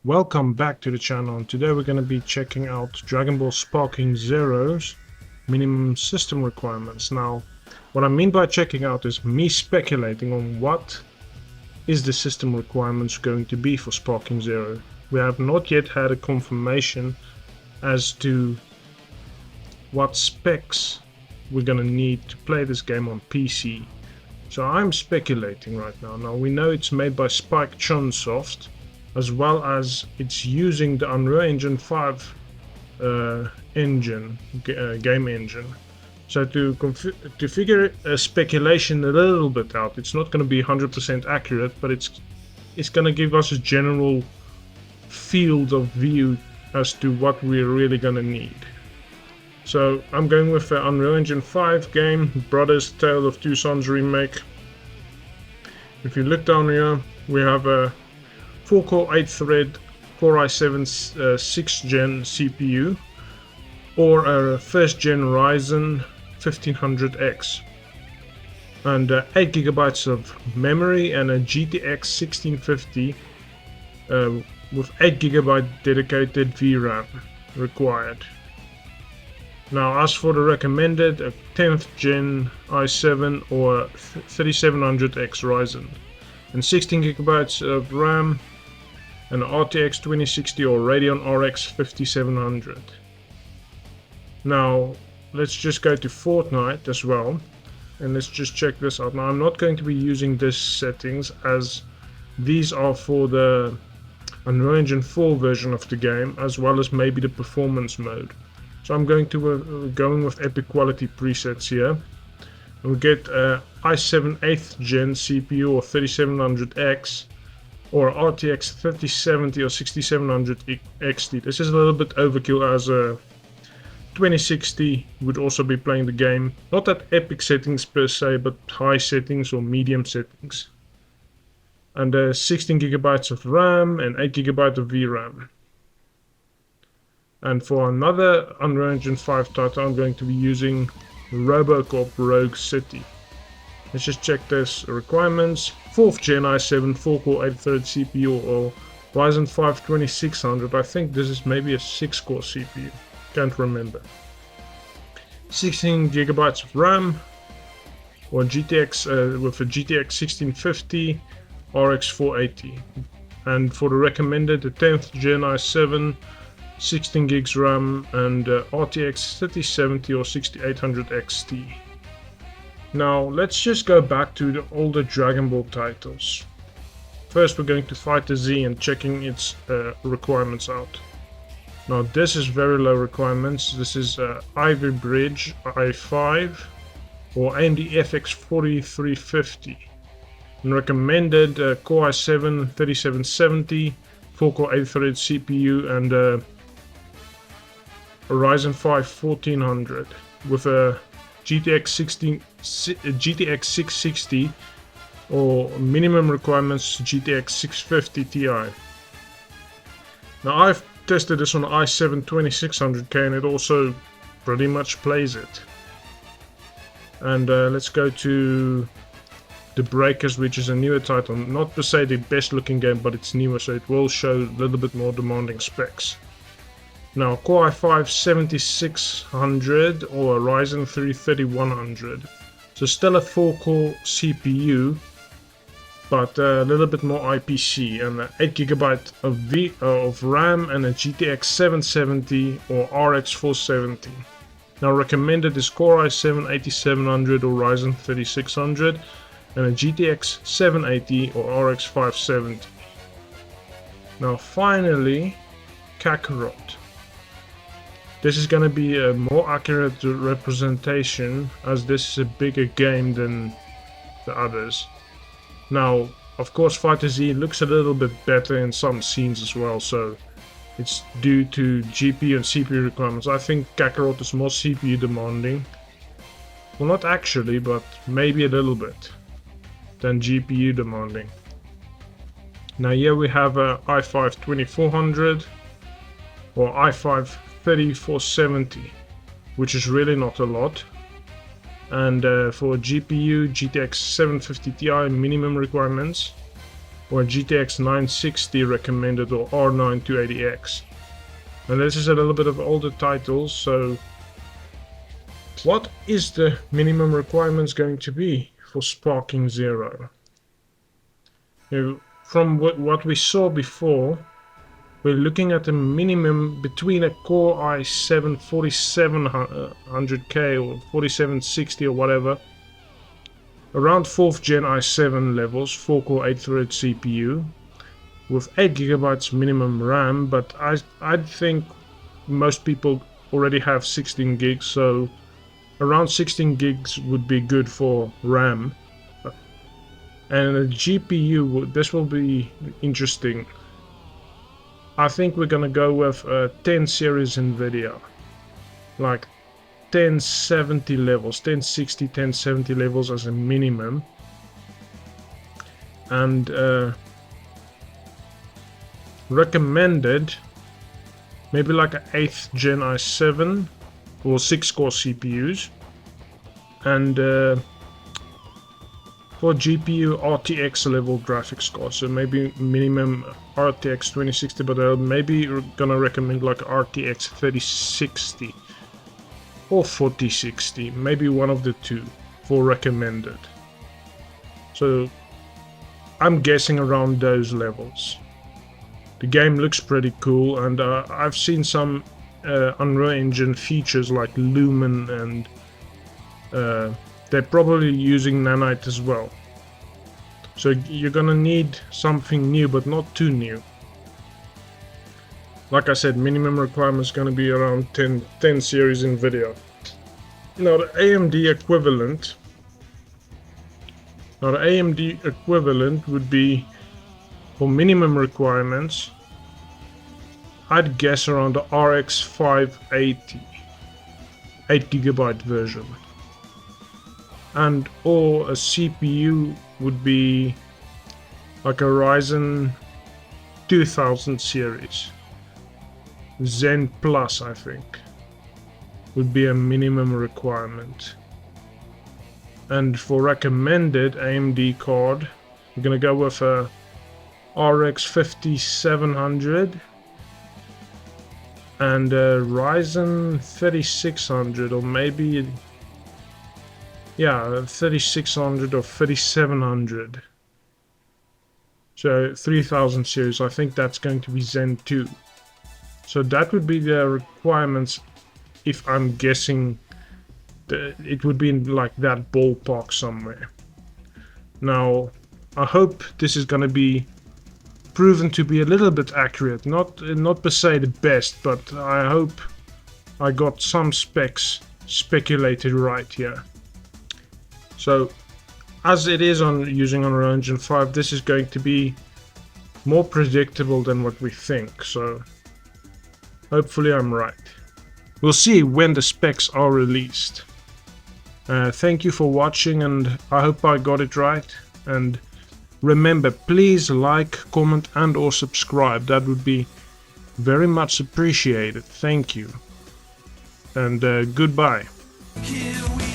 Welcome back to the channel, and today we're going to be checking out Dragon Ball Sparking Zero's minimum system requirements. Now, what I mean by checking out is me speculating on what is the system requirements going to be for Sparking Zero. We have not yet had a confirmation as to what specs we're going to need to play this game on PC. So I'm speculating right now. Now we know it's made by Spike Chunsoft, as well as it's using the Unreal Engine 5 game engine. So to figure a speculation a little bit out, it's not going to be 100% accurate, but it's going to give us a general field of view as to what we're really going to need. So I'm going with the Unreal Engine 5 game, Brothers Tale of Two Sons remake. If you look down here, we have a 4-core 8-thread Core i7 6th gen CPU or a 1st gen Ryzen 1500X, and 8GB of memory and a GTX 1650 with 8GB dedicated VRAM required. Now, as for the recommended, a 10th gen i7 or 3700X Ryzen and 16GB of RAM, an RTX 2060 or Radeon RX 5700. Now, let's just go to Fortnite as well, and let's just check this out. Now, I'm not going to be using this settings, as these are for the Unreal Engine 4 version of the game, as well as maybe the performance mode. So I'm going to going with epic quality presets here. And we get i7 8th gen CPU or 3700X or RTX 3070 or 6700 XT. This is a little bit overkill, as a 2060 would also be playing the game. Not at epic settings per se, but high settings or medium settings. And 16GB of RAM and 8GB of VRAM. And for another Unreal Engine 5 title, I'm going to be using RoboCop Rogue City. Let's just check this requirements. 4th gen i7 4-core 8-thread CPU or Ryzen 5 2600. I think this is maybe a 6-core CPU. Can't remember. 16GB of RAM or GTX with a GTX 1650 RX 480. And for the recommended, the 10th gen i7, 16 gigs RAM and RTX 3070 or 6800 XT. Now let's just go back to the older Dragon Ball titles. First we're going to Fighter Z and checking its requirements out. Now this is very low requirements. This is Ivy Bridge i5 or AMD FX 4350. And recommended Core i7 3770, 4-core 8-thread CPU and a Ryzen 5 1400 with a GTX 660 or minimum requirements GTX 650 Ti. Now I've tested this on i7 2600K and it also pretty much plays it. And let's go to The Breakers, which is a newer title. Not per se the best looking game, but it's newer, so it will show a little bit more demanding specs. Now, Core i5 7600 or a Ryzen 3 3100. So still a 4-core CPU, but a little bit more IPC, and 8GB of RAM and a GTX 770 or RX 470. Now recommended is Core i7 8700 or Ryzen 3600 and a GTX 780 or RX 570. Now finally, Kakarot. This is going to be a more accurate representation, as this is a bigger game than the others. Now, of course, Fighter Z looks a little bit better in some scenes as well, so it's due to GPU and CPU requirements. I think Kakarot is more CPU demanding. Well, not actually, but maybe a little bit than GPU demanding. Now here we have a i5 2400 or i5 3470, which is really not a lot. And for GPU, GTX 750 Ti minimum requirements, or GTX 960 recommended, or R9 280X. And this is a little bit of older titles, so what is the minimum requirements going to be for Sparking Zero? From what we saw before, we're looking at a minimum between a Core i7 4700K or 4760 or whatever, around 4th gen i7 levels, 4-core 8-thread CPU, with 8GB minimum RAM, but I think most people already have 16 gigs, so around 16 gigs would be good for RAM. And a GPU, this will be interesting. I think we're gonna go with 10 series NVIDIA, like 1070 levels, 1060, 1070 levels as a minimum. And recommended, maybe like an 8th gen i7 or 6-core CPUs. And for GPU, RTX level graphics card, so maybe minimum RTX 2060, but maybe we're gonna recommend like RTX 3060 or 4060, maybe one of the two for recommended. So I'm guessing around those levels. The game looks pretty cool, and I've seen some Unreal Engine features like Lumen, and they're probably using Nanite as well. So you're gonna need something new, but not too new. Like I said, minimum requirement is gonna be around 10 series NVIDIA. Now the AMD equivalent would be, for minimum requirements, I'd guess around the RX 580 8GB version. And or a CPU would be like a Ryzen 2000 series. Zen Plus, I think, would be a minimum requirement. And for recommended AMD card, we're gonna go with a RX 5700 and a Ryzen 3600, or maybe, yeah, 3600 or 3700. So 3000 series, I think that's going to be Zen 2. So that would be the requirements, if I'm guessing. It would be in like that ballpark somewhere. Now, I hope this is going to be proven to be a little bit accurate. Not per se the best, but I hope I got some specs speculated right here. So, as it is on using Unreal Engine 5, this is going to be more predictable than what we think. So, hopefully I'm right. We'll see when the specs are released. Thank you for watching, and I hope I got it right. And remember, please like, comment and or subscribe. That would be very much appreciated. Thank you. And goodbye. Here we